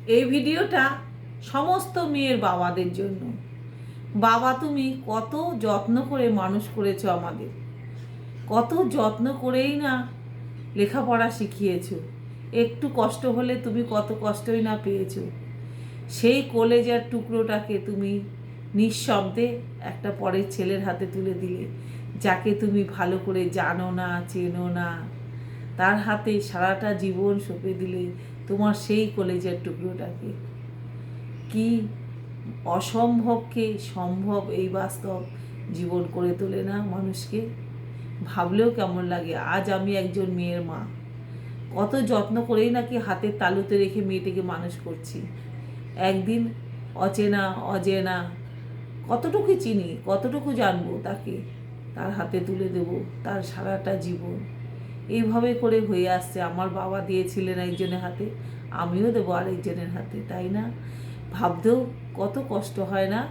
এই ভিডিওটা সমস্ত মেয়ের বাবাদের জন্য। বাবা, তুমি কত যত্ন করে মানুষ করেছো আমাদের, কত যত্ন করেই না লেখাপড়া শিখিয়েছো। একটু কষ্ট হলে তুমি কত কষ্টই না পেয়েছো। সেই কলেজার টুকরোটাকে তুমি নিঃশব্দে একটা পরের ছেলের হাতে তুলে দিলে, যাকে তুমি ভালো করে জানো না, চেনো না, তার হাতে সারাটা জীবন সঁপে দিলে তোমার সেই কলেজার টুকরোটাকে। কি অসম্ভবকে সম্ভব এই বাস্তব জীবন করে তোলে না মানুষকে। ভাবলেও কেমন লাগে। আজ আমি একজন মেয়ের মা, কত যত্ন করেই নাকি হাতের তালুতে রেখে মেয়েটিকে মানুষ করছি। একদিন অচেনা অজেনা কতটুকু চিনি, কতটুকু জানবো, তাকে তার হাতে তুলে দেব তার সারাটা জীবন। এইভাবে করে হয়ে আসছে। আমার বাবা দিয়েছিলেন একজনের হাতে, আমিও দেবো আরেকজনের হাতে, তাই না? ভাবতেও কত কষ্ট হয় না?